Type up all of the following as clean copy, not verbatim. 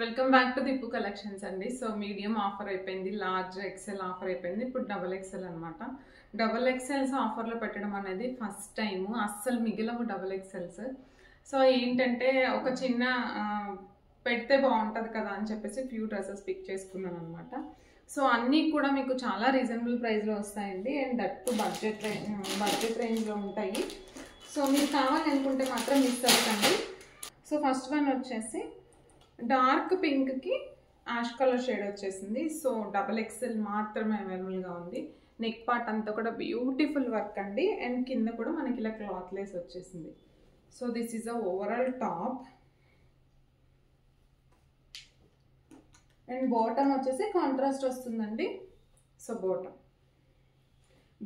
Welcome back to దిప్పు collections అండి. So medium offer అయిపోయింది, large XL offer అయిపోయింది, ఇప్పుడు డబుల్ ఎక్సెల్ అనమాట. డబుల్ ఎక్సెల్స్ ఆఫర్లో పెట్టడం అనేది ఫస్ట్ టైం, అస్సలు మిగిలము డబుల్ ఎక్సెల్స్. సో ఏంటంటే ఒక చిన్న పెడితే బాగుంటుంది కదా అని చెప్పేసి ఫ్యూ డ్రెస్సెస్ పిక్ చేసుకున్నాను అనమాట. సో అన్నీ కూడా మీకు చాలా రీజనబుల్ ప్రైస్లో వస్తాయండి, అండ్ దట్ టు బడ్జెట్ రేంజ్లో ఉంటాయి. సో మీరు కావాలనుకుంటే మాత్రం మిస్ అవ్వకండి. సో ఫస్ట్ వన్ వచ్చేసి డార్క్ పింక్కి యాష్ కలర్ షేడ్ వచ్చేసింది. సో డబల్ ఎక్సెల్ మాత్రమే అవైలబుల్గా ఉంది. నెక్ పార్ట్ అంతా కూడా బ్యూటిఫుల్ వర్క్ అండి, అండ్ కింద కూడా మనకి ఇలా క్లాత్ లేస్ వచ్చేసింది. So this is a overall top, and bottom వచ్చేసి కాంట్రాస్ట్ వస్తుందండి. సో బాటమ్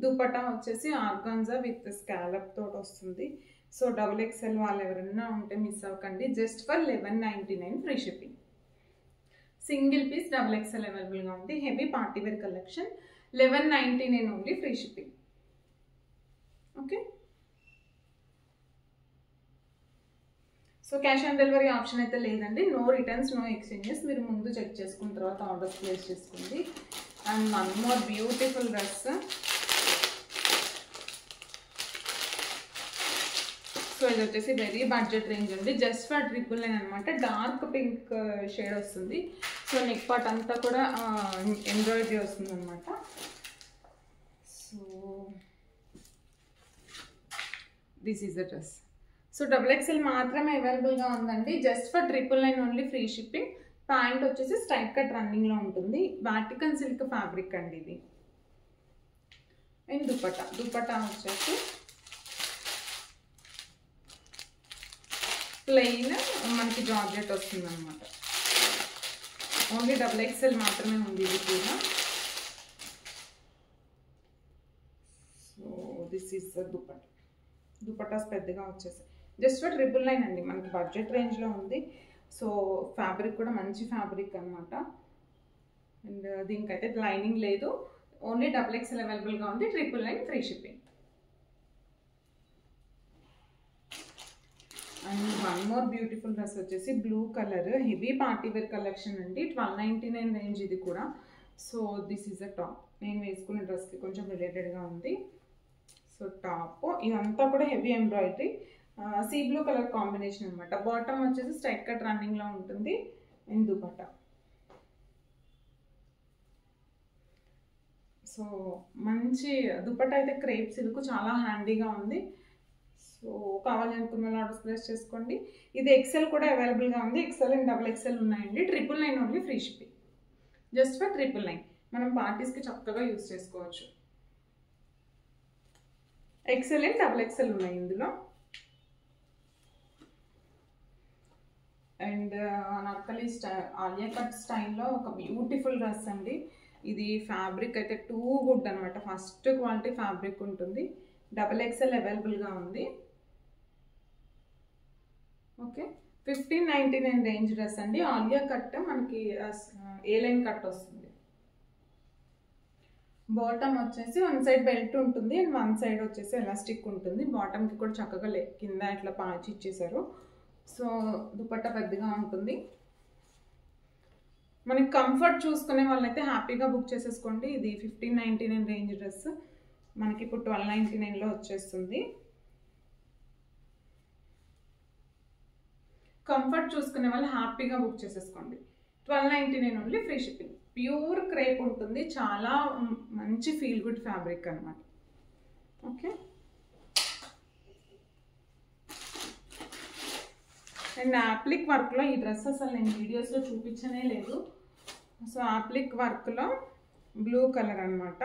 దుపట్టా వచ్చేసి ఆర్గాన్జా విత్ స్కాలప్ తోటి వస్తుంది. సో డబుల్ ఎక్సెల్ వాళ్ళు ఎవరైనా ఉంటే మిస్ అవ్వకండి. Just for 1199 free shipping. Single piece double XL అవైలబుల్గా ఉంది. Heavy party wear collection, 1199 only free shipping. Okay, so cash on delivery option అయితే లేదండి. No returns, no exchanges. మీరు ముందు చెక్ చేసుకున్న తర్వాత ఆర్డర్స్ ప్లేస్ చేసుకోండి. And one more beautiful dress. So ఇది వచ్చేసి వెరీ బడ్జెట్ రేంజ్ అండి, జస్ట్ ఫర్ 999 అనమాట. డార్క్ పింక్ షేడ్ వస్తుంది. సో నెక్ పార్ట్ అంతా కూడా ఎంబ్రాయిడరీ వస్తుంది అనమాట. So this is the dress. So double XL మాత్రమే అవైలబుల్గా ఉందండి, just for 999 only free shipping. Pant వచ్చేసి స్ట్రైట్ కట్ రన్నింగ్లో ఉంటుంది. వాటికన్ సిల్క్ ఫ్యాబ్రిక్ అండి ఇది. అండ్ దుపట్టా వచ్చేసి ప్లెయిన్ మనకి జార్జెట్ వస్తుంది అనమాట. ఓన్లీ డబుల్ ఎక్సెల్ మాత్రమే ఉంది ఇది కూడా. So this is the dupattas పెద్దగా వచ్చేసాయి. జస్ట్ ఫర్ 999 అండి, మనకి బడ్జెట్ రేంజ్లో ఉంది. సో ఫ్యాబ్రిక్ కూడా మంచి ఫ్యాబ్రిక్ అనమాట. అండ్ దీనికైతే లైనింగ్ లేదు, ఓన్లీ డబుల్ ఎక్సెల్ అవైలబుల్గా ఉంది. 999 free shipping. And one more beautiful dress వచ్చేసి blue colour, heavy party wear collection అండి. 1299 రేంజ్ ఇది కూడా. So this is a top. నేను వేసుకునే డ్రెస్కి కొంచెం రిలేటెడ్గా ఉంది. సో టాప్ ఇదంతా కూడా heavy embroidery, sea blue colour combination అనమాట. బాటమ్ వచ్చేసి స్ట్రైట్ కట్ రన్నింగ్లో ఉంటుంది. అండ్ దుపట్టా. సో మంచి దుపట్టా అయితే క్రేప్ సిల్క్, చాలా హ్యాండీగా ఉంది. సో కావాలి అనుకున్న వాళ్ళు ఆర్డర్స్ ప్లేస్ చేసుకోండి. ఇది ఎక్సెల్ కూడా అవైలబుల్గా ఉంది. ఎక్సెల్ అండ్ డబుల్ ఎక్సెల్ ఉన్నాయండి. 999 only free shipping. Just for 999. మనం పార్టీస్కి చక్కగా యూజ్ చేసుకోవచ్చు. ఎక్సెల్ అండ్ డబుల్ ఎక్సెల్ ఉన్నాయి ఇందులో. అండ్ నక్కలి ఆలియా కట్ స్టైల్లో ఒక బ్యూటిఫుల్ డ్రెస్ అండి. ఇది ఫ్యాబ్రిక్ అయితే టూ గుడ్ అనమాట. ఫస్ట్ క్వాలిటీ ఫ్యాబ్రిక్ ఉంటుంది. డబుల్ ఎక్సెల్ అవైలబుల్గా ఉంది. ఓకే, 1599 రేంజ్ డ్రెస్ అండి. ఆలియా కట్ మనకి ఏ లైన్ కట్ వస్తుంది. బాటమ్ వచ్చేసి వన్ సైడ్ బెల్ట్ ఉంటుంది, అండ్ వన్ సైడ్ వచ్చేసి ఎలాస్టిక్ ఉంటుంది. బాటమ్కి కూడా చక్కగా కింద ఇట్లా పాచి ఇచ్చేసారు. సో దుపట్టా పెద్దగా ఉంటుంది. మనకి కంఫర్ట్ చూసుకునే వాళ్ళైతే హ్యాపీగా బుక్ చేసేసుకోండి. ఇది 1599 రేంజ్ డ్రెస్ మనకి ఇప్పుడు 1299లో వచ్చేస్తుంది. కంఫర్ట్ చూసుకునే వాళ్ళు హ్యాపీగా బుక్ చేసేసుకోండి. 1299 only free shipping. Pure crepe ఉంటుంది, చాలా మంచి ఫీల్ గుడ్ ఫ్యాబ్రిక్ అనమాట. ఓకే, అండ్ యాప్లిక్ వర్క్లో ఈ డ్రెస్ అసలు నేను వీడియోస్లో చూపించనే లేదు. సో యాప్లిక్ వర్క్లో బ్లూ కలర్ అనమాట.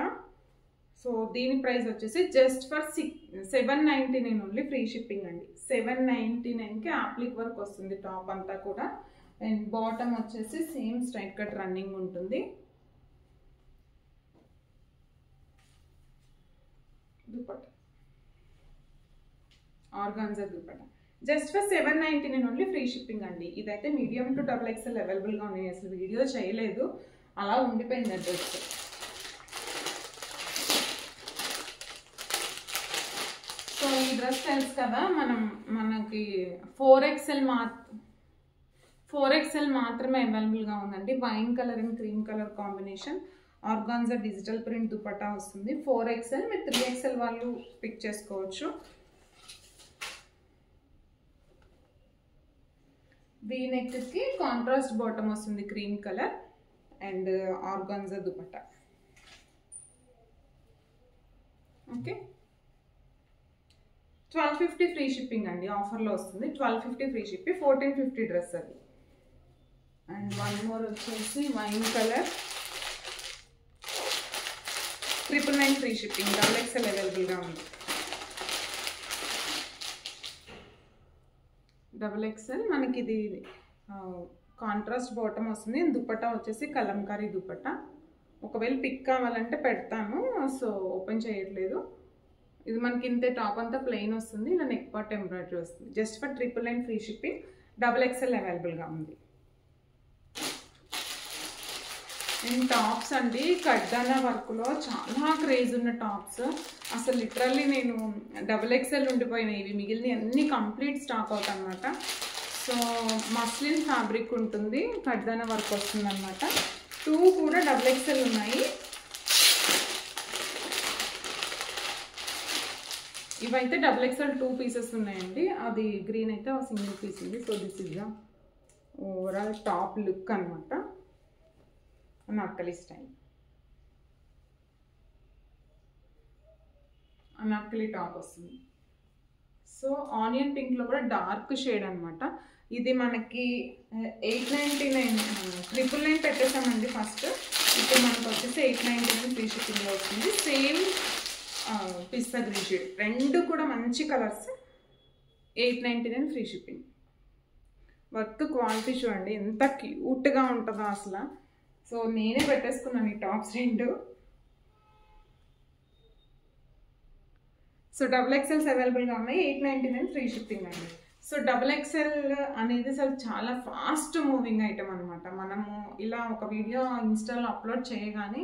సో దీని ప్రైస్ వచ్చేసి just for 799 only free shipping అండి. 799కి యాప్లిక్ వర్క్ వస్తుంది టాప్ అంతా కూడా. అండ్ బాటమ్ వచ్చేసి సేమ్ స్ట్రైట్ కట్ రన్నింగ్ ఉంటుంది. Dupatta organza dupatta. Just for 799 only free shipping అండి. ఇదైతే మీడియం టు డబుల్ ఎక్సెల్ అవైలబుల్గా ఉన్నాయి. అసలు వీడియో చేయలేదు, అలా ఉండిపోయింది అడ్రస్. సో ఈ డ్రెస్ తెలుసు కదా, మనకి 4XL 4XL మాత్రమే అవైలబుల్గా ఉందండి. Wine colour and cream colour combination, organza digital print dupatta వస్తుంది. 4XL, మీరు 3XL వాళ్ళు పిక్ చేసుకోవచ్చు. వీ నెక్కి కాంట్రాస్ట్ బాటమ్ వస్తుంది, cream colour and organza dupatta. Okay, 1250 free shipping అండి, ఆఫర్లో వస్తుంది. 1250 ఫ్రీ షిప్పింగ్, 1450 డ్రెస్ అది. అండ్ వన్ మోర్ వచ్చేసి wine colour, 999 free shipping, XXL అవైలబుల్గా ఉంది. XXL మనకి ఇది కాంట్రాస్ట్ బాటమ్ వస్తుంది. దుపట్టా వచ్చేసి కలంకారీ దుపట్టా. ఒకవేళ పిక్ కావాలంటే పెడతాను, సో ఓపెన్ చేయట్లేదు. ఇది మనకి ఇంతే, టాప్ అంతా ప్లెయిన్ వస్తుంది, ఇలా నెక్ పార్ట్ ఎంబ్రాయిడరీ వస్తుంది. Just for 999 free shipping, XXL అవైలబుల్గా ఉంది. అండ్ టాప్స్ అండి, కడ్దానా వర్క్లో చాలా క్రేజ్ ఉన్న టాప్స్. అసలు లిటరల్లీ నేను XXL ఉండిపోయినాయి, ఇవి మిగిలిన అన్ని కంప్లీట్ స్టాక్ అవుట్ అనమాట. సో మస్లిన్ ఫ్యాబ్రిక్ ఉంటుంది, కడ్దానా వర్క్ వస్తుంది అనమాట. 2 కూడా XXL ఉన్నాయి. ఇవైతే XXL 2 పీసెస్ ఉన్నాయండి. అది గ్రీన్ అయితే సింగిల్ పీస్ ఉంది. So this is the overall top look అనమాట, అనార్కలి స్టైల్. అనార్కలి టాప్ వస్తుంది. సో ఆనియన్ పింక్లో కూడా డార్క్ షేడ్ అనమాట. ఇది మనకి 899, 999 పెట్టేసామండి ఫస్ట్. ఇప్పుడు మనకు వచ్చేసి 899 ఫ్రీ షిప్పింగ్లో వస్తుంది. సేమ్ పిస్తా గ్రీన్ షేడ్, రెండు కూడా మంచి colours. 899 free shipping. Work quality చూడండి ఎంత క్యూట్గా ఉంటుందో అసలు. సో నేనే పెట్టేసుకున్నాను ఈ టాప్స్ రెండు. సో XXLs అవైలబుల్గా ఉన్నాయి, 899 ఫ్రీ షిప్పింగ్ అండి. సో XXL అనేది అసలు చాలా ఫాస్ట్ మూవింగ్ ఐటమ్ అనమాట. మనము ఇలా ఒక వీడియో ఇన్స్టాలో అప్లోడ్ చేయగానే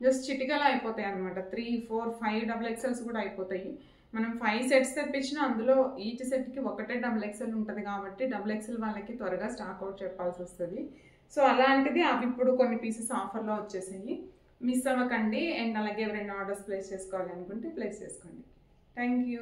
జస్ట్ చిటికలా అయిపోతాయి అనమాట. 3, 4, 5 XXLs కూడా అయిపోతాయి. మనం 5 సెట్స్ తెప్పించినా అందులో ఈచ్ సెట్కి ఒకటే XXL ఉంటుంది కాబట్టి XXL వాళ్ళకి త్వరగా స్టాక్ అవుట్ చెప్పాల్సి వస్తుంది. సో అలాంటిది అవి ఇప్పుడు కొన్ని పీసెస్ ఆఫర్లో వచ్చేసాయి, మిస్ అవ్వకండి. అండ్ అలాగే ఎవరైనా ఆర్డర్స్ ప్లేస్ చేసుకోవాలి అనుకుంటే ప్లేస్ చేసుకోండి. Thank you.